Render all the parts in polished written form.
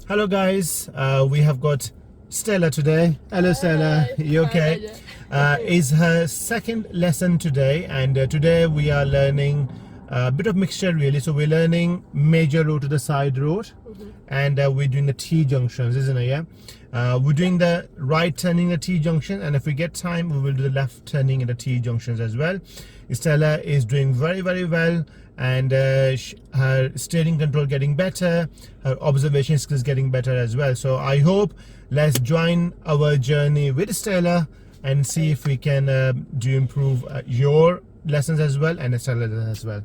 Hello guys, we have got Stella today. Hello Stella, you okay? It's her second lesson today, and today we are learning a bit of mixture really. So we're learning major road to the side road, and we're doing the T junctions, isn't it? Yeah. We're doing the right turning the T junction, and if we get time we will do the left turning in the T junctions as well. Stella is doing very well, and her steering control getting better, her observation skills getting better as well. So I hope let's join our journey with Stella and see if we can do improve your lessons as well and Stella as well.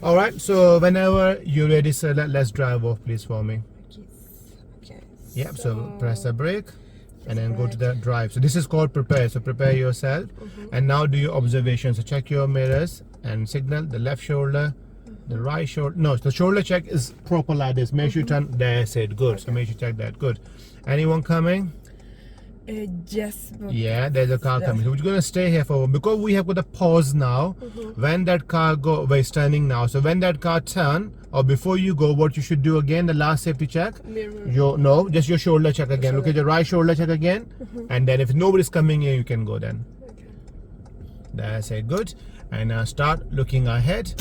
All right, so whenever you're ready, Stella, let's drive off please for me. Okay. Yeah, so press the brake and then go to the drive. So this is called prepare, so prepare yourself. And now do your observation. So check your mirrors and signal the left shoulder, the right shoulder. No, the shoulder check is proper like this. Make sure you turn. That's it. Good. So make sure you check that. Good. Anyone coming? Yes. Yeah, there's a car coming. So we're gonna stay here for, because we have got a pause now. When that car is turning now. So when that car turn, or before you go, what you should do again, the last safety check. Mirror. Just your shoulder check again. Look at your right shoulder check again, and then if nobody's coming in, you can go then. Okay. That's it. Good. And now start looking ahead.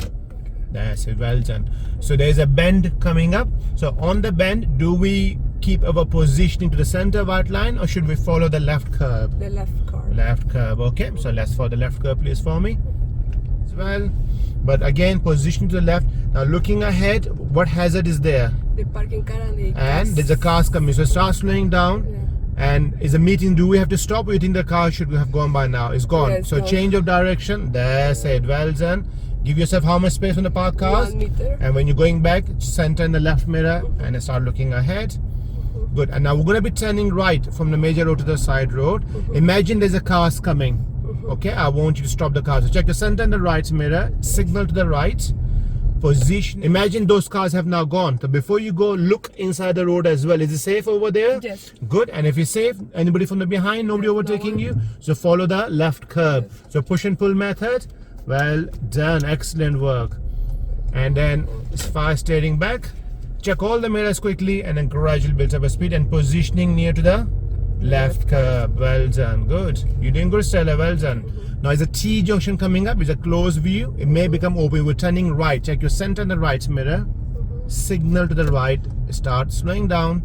That's it. Well done. So there's a bend coming up. So on the bend, do we keep our positioning to the center white line, or should we follow the left curve? The left car. Left curve. Okay, so let's follow the left curve please for me as well. But again, position to the left. Now looking ahead, what hazard is there? The parking car and There's a car coming. So start slowing down. Yeah. And is a meeting, do we have to stop, or you think the car should have gone by now? It's gone. Yeah, it's so gone. change of direction. That's it. Well done. Give yourself how much space on the parked cars? 1 meter. And when you're going back, center in the left mirror and start looking ahead. Good. And now we're going to be turning right from the major road to the side road. Imagine there's a car coming. Okay, I want you to stop the car. So check the center and the right mirror, signal to the right, position. Imagine those cars have now gone. So before you go, look inside the road as well. Is it safe over there? Yes. Good. And if it's safe, anybody from the behind, nobody overtaking you, so follow the left curb. So push and pull method. Well done. Excellent work. And then fast steering back. Check all the mirrors quickly, and then gradually build up a speed and positioning near to the left curb. Well done. Good. You're doing good, Stella. Well done. Now is a T junction coming up. It's a close view. It may become open. We're turning right. Check your center and the right mirror. Signal to the right. Start slowing down.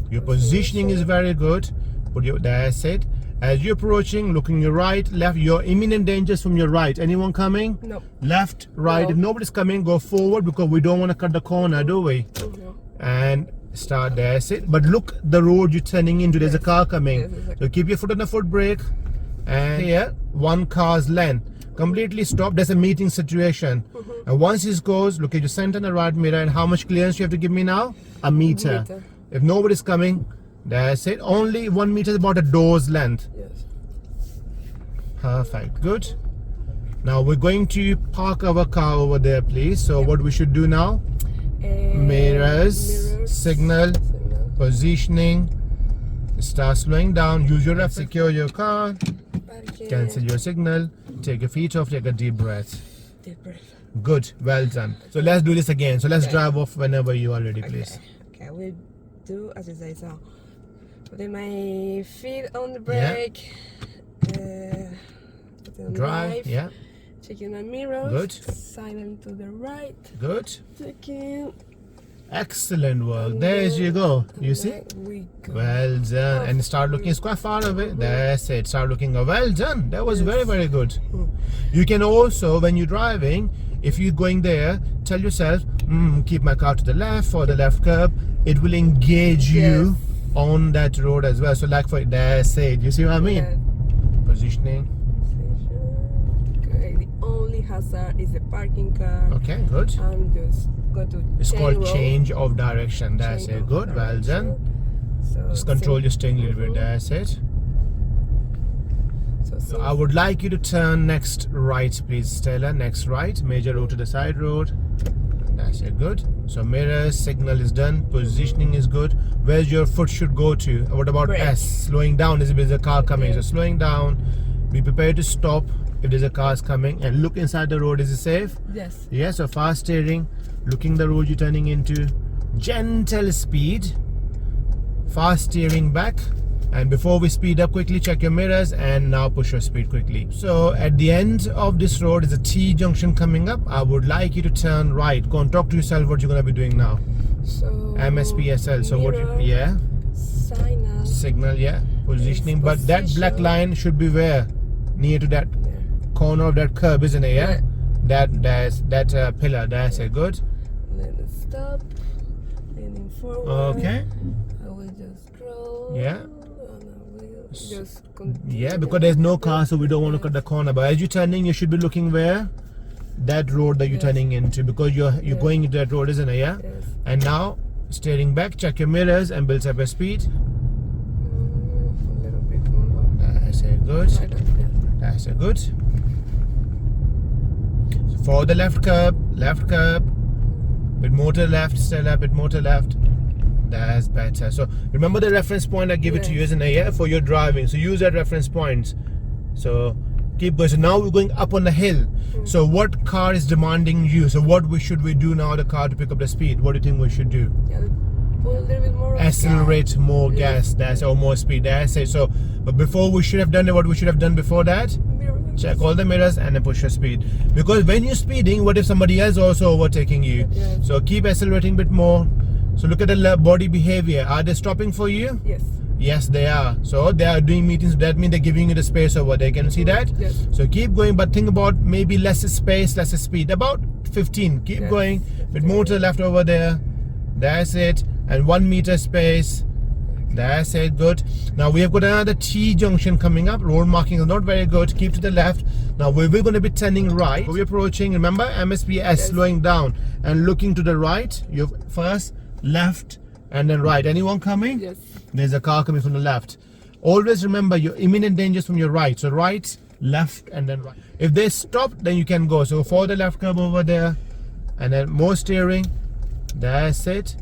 Your positioning is very good. That's it. As you're approaching, looking your right, left. Your imminent dangers from your right. Anyone coming? No. Left, right. No. If nobody's coming, go forward, because we don't want to cut the corner, do we? And start. That's it. But look the road you're turning into. There's a car coming. Yes, exactly. So keep your foot on the foot brake. And here, one car's length. Completely stop. There's a meeting situation. And once this goes, look at your center and the right mirror. And how much clearance you have to give me now? A meter. If nobody's coming, that's it. Only 1 meter is about a door's length. Yes. Perfect. Good. Now we're going to park our car over there, please. So what we should do now? Mirrors, signal, positioning. Start slowing down. Use your left. Secure your car. Cancel your signal. Take your feet off. Take a deep breath. Deep breath. Good. Well done. So let's do this again. So let's drive off whenever you are ready, please. Okay, we do as you say. So putting my feet on the brake. Drive. Yeah. Checking my mirrors. Good. Silent to the right. Good. Checking. Excellent work. There you go. You see? There we go. Well done. And start looking. It's quite far away. That's it. Start looking. Well done. That was very good. You can also, when you're driving, if you're going there, tell yourself, keep my car to the left or the left curb. It will engage you on that road as well. So like for that's it. You see what I mean? Positioning. Okay. The only hazard is the parking car. Okay, good. I'm just going to. It's called road. change of direction. That's Change it. of Good. Well direction. done. So Just control your steering a little bit. That's it. So I would like you to turn next right, please, Stella. Next right. Major road to the side road. That's it. Good. So mirror signal is done. Positioning is good. Where's your foot should go to? What about Brake. S? Slowing down. There's a car coming. So slowing down. Be prepared to stop if there's a car coming, and look inside the road. Is it safe? Yes. Yeah. So fast steering. Looking the road you're turning into. Gentle speed. fast steering back. And before we speed up, quickly check your mirrors and now push your speed quickly. So at the end of this road is a T junction coming up. I would like you to turn right. Go and talk to yourself what you're going to be doing now. So MSPSL. So what? mirror, signal, Signal, yeah. Positioning. Yes, But that black position. line should be where? Near to that yeah. corner of that curb, isn't it? Yeah. Yeah. That pillar. That's it. Good. Then stop, leaning forward. Okay. I will just scroll. Yeah. And I will just continue. Yeah, because there's no car, so we don't want to cut the corner. But as you're turning, you should be looking where? That road that you're Yes. turning into, because you're Yes. going into that road, isn't it? Yeah. Yes. And now steering back, check your mirrors and build up your speed. A little bit more. That's it. Good. Like that, yeah. That's it. Good. For the left curb, bit more to the left, Stella, bit more to the left. That's better. So remember the reference point I give it to you, Yes. isn't it? Yeah, for your driving. So use that reference point. So keep going. So now we're going up on the hill. So what car is demanding you? So what should we do now? The car to pick up the speed. What do you think we should do? Yeah, pull a little bit more. Accelerate more gas. Yes. That's or more speed. That's it. So, but before we should have done it. What we should have done before that? Mirrors. Check all the mirrors and then push your speed. Because when you're speeding, what if somebody else also overtaking you? Yes. So keep accelerating a bit more. So look at the body behavior. Are they stopping for you? Yes. Yes, they are. So they are doing meetings. That means they're giving you the space over there. Can you see that? Yes. So keep going, but think about maybe less space, less speed. About 15. Keep Yes. going. Bit more to the left over there. That's it. And 1 meter space. That's it. Good. Now we have got another T junction coming up. Road marking is not very good. Keep to the left. Now we're going to be turning right. We're approaching. Remember, MSPS Yes. slowing down and looking to the right. You first left and then right. Anyone coming? Yes. There's a car coming from the left. Always remember your imminent dangers from your right. So right, left, and then right. If they stop, then you can go. So for the left curb over there, and then more steering. That's it.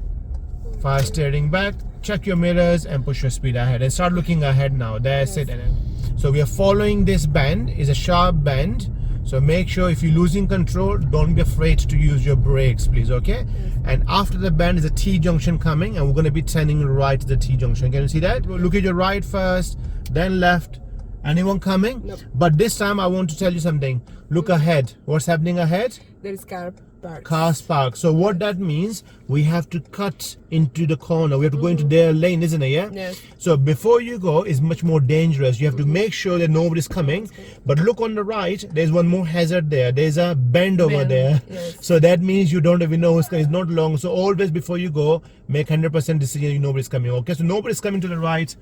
Fast steering back. Check your mirrors and push your speed ahead. And start looking ahead now. That's Yes. it. And then, so we are following this bend. It's a sharp bend. So make sure if you're losing control, don't be afraid to use your brakes, please, okay? And after the bend is a T junction coming, and we're going to be turning right to the T junction. Can you see that? Look at your right first, then left. Anyone coming? Nope. But this time I want to tell you something. Look ahead. What's happening ahead? There is car parked. Cars parked. So what that means, we have to cut into the corner. We have to go into their lane, isn't it? Yeah. Yes. So before you go, it's much more dangerous. You have to make sure that nobody's coming. But look on the right. There's one more hazard there. There's a bend over Bend, there. yes. So that means you don't even know who's coming. It's not long. So always before you go, make 100% decision. You know nobody's coming. Okay. So nobody's coming to the right.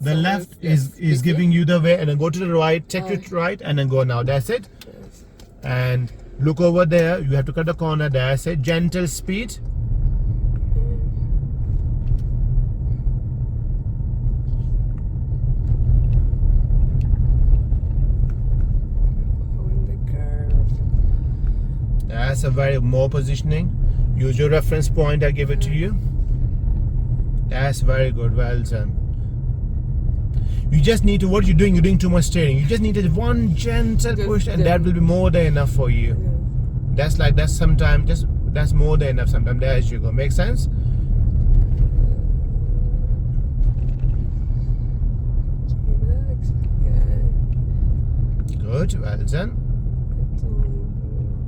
The So left yes, is yes. giving you the way, and then go to the right. Check your right, and then go now. That's it. Yes. And look over there. You have to cut the corner. That's it. Gentle speed. On the curve. That's a very more positioning. Use your reference point. I give it to you. That's very good. Well done. You just need to, what you're doing too much steering. You just needed one gentle Just push, and the- that will be more than enough for you. Yes. That's sometimes, that's more than enough sometimes. There you go. Make sense? Relax. Okay. Good. Well done.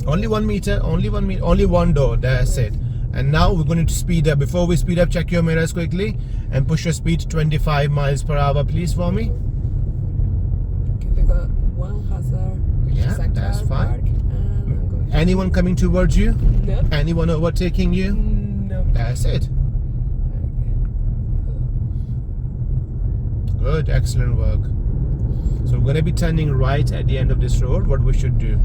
Only 1 meter, only 1 meter, only one door. That's it. And now we're going to speed up. Before we speed up, check your mirrors quickly and push your speed to 25 miles per hour, please, for me. Okay, we got one hazard, which Yeah, is a that's car fine. park, and I'm going. Anyone coming towards you? No. Anyone overtaking you? No. That's it. Good, excellent work. So we're going to be turning right at the end of this road. What we should do?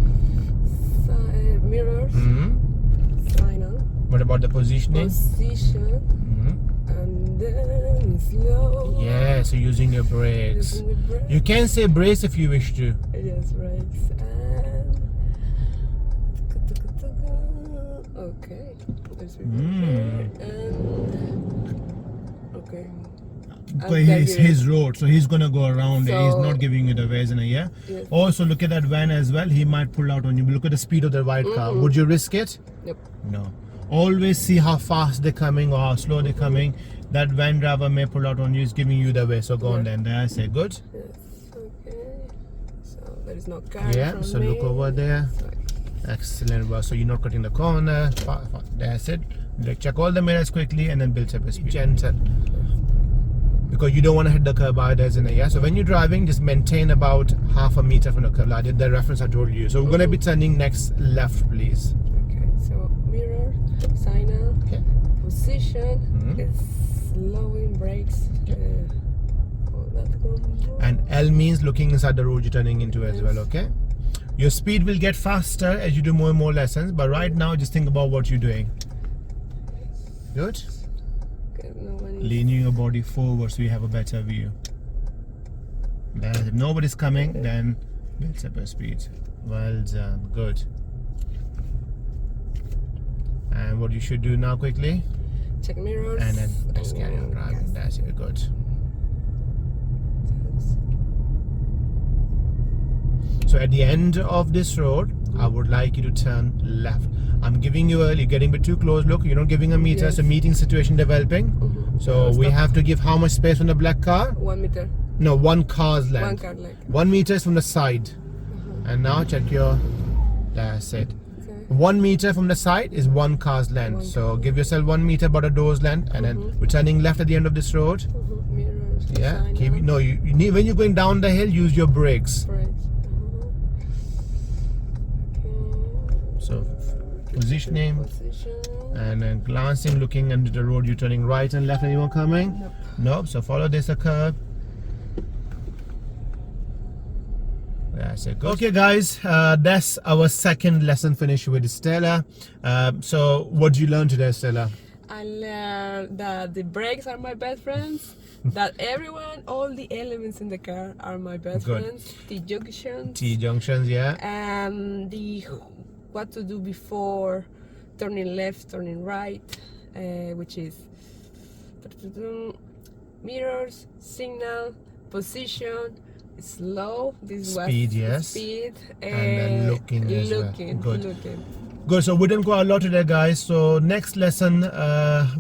Mirrors. Mm-hmm. Signal. What about the positioning? Position. Mm-hmm. And then slow. Yeah, so using your brakes. Using the brake. You can say brace if you wish to. Yes, brakes. And. Okay. There's and. Okay. But it's his road, so he's gonna go around it. He's So- not giving you the ways, yeah. Yes. Also, look at that van as well. He might pull out on you. Look at the speed of the white car. Would you risk it? Yep. No. Always see how fast they're coming or how slow they're coming. that van driver may pull out on you, is giving you the way. So go on then. That's it. Good. Yes. Okay. So there is no car. Yeah. So look over there. Excellent work. So you're not cutting the corner. That's it. Check all the mirrors quickly and then build up a speed. Gentle. Because you don't want to hit the curb either, isn't it? Yeah. So when you're driving, just maintain about half a meter from the curb. I did the reference I told you. So we're gonna be turning next left, please. Okay. So mirror, signal, position, slowing brakes. All that combo. And L means looking inside the road you're turning into as well. Okay. Your speed will get faster as you do more and more lessons. But right now, just think about what you're doing. Good. Okay, Leaning your body forward so you have a better view. Then if nobody's coming, then build up your speed. Well done. Good. And what you should do now quickly, check mirrors and then just carry on driving. That's it. Good. So at the end of this road, I would like you to turn left. I'm giving you you're getting a bit too close. Look, you're not giving a meter. Yes. So meeting situation developing. So we have to give how much space from the black car? 1 meter. No, one car's length. 1 car length. 1 meter is from the side. And now check your. That's it. Okay. 1 meter from the side is 1 car's length. So give yourself 1 meter about a door's length, and then we're turning left at the end of this road. Mirrors. Yeah. signal, Keep it. No, you need when you're going down the hill, use your brakes. brakes. So positioning. Position. And then glancing, looking under the road, you're turning right and left. Anyone coming? Nope. Nope. So follow this curve. That's it. Good. Okay, guys, that's our second lesson finished with Stella. So what did you learn today, Stella? I learned that the brakes are my best friends. That everyone, all the elements in the car are my best Good. friends. The junctions. T-junctions, yeah. And the what to do before turning left, turning right, which is mirrors, signal, position, slow. This Speed, was yes. speed, And then looking as well. Good. Looking. Good. So we didn't go a lot today, guys. So next lesson,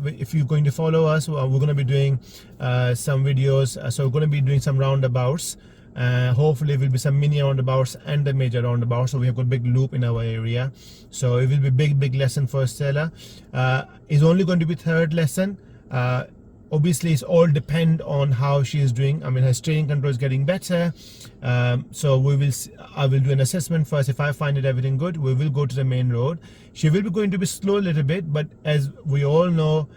if you're going to follow us, we're going to be doing some videos. So we're going to be doing some roundabouts. Hopefully it will be some mini roundabouts and the major roundabout. So we have got a big loop in our area. So it will be big lesson for Stella. It's only going to be third lesson. Obviously it's all depend on how she is doing. I mean, her steering control is getting better. So I will do an assessment first. If I find it everything good, we will go to the main road. She will be going to be slow a little bit, but as we all know,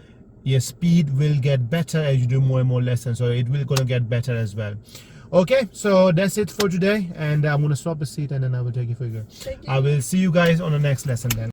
your speed will get better as you do more and more lessons. So it will gonna get better as well. Okay, so that's it for today, and I'm gonna swap the seat and then I will take you for a go. I will see you guys on the next lesson then.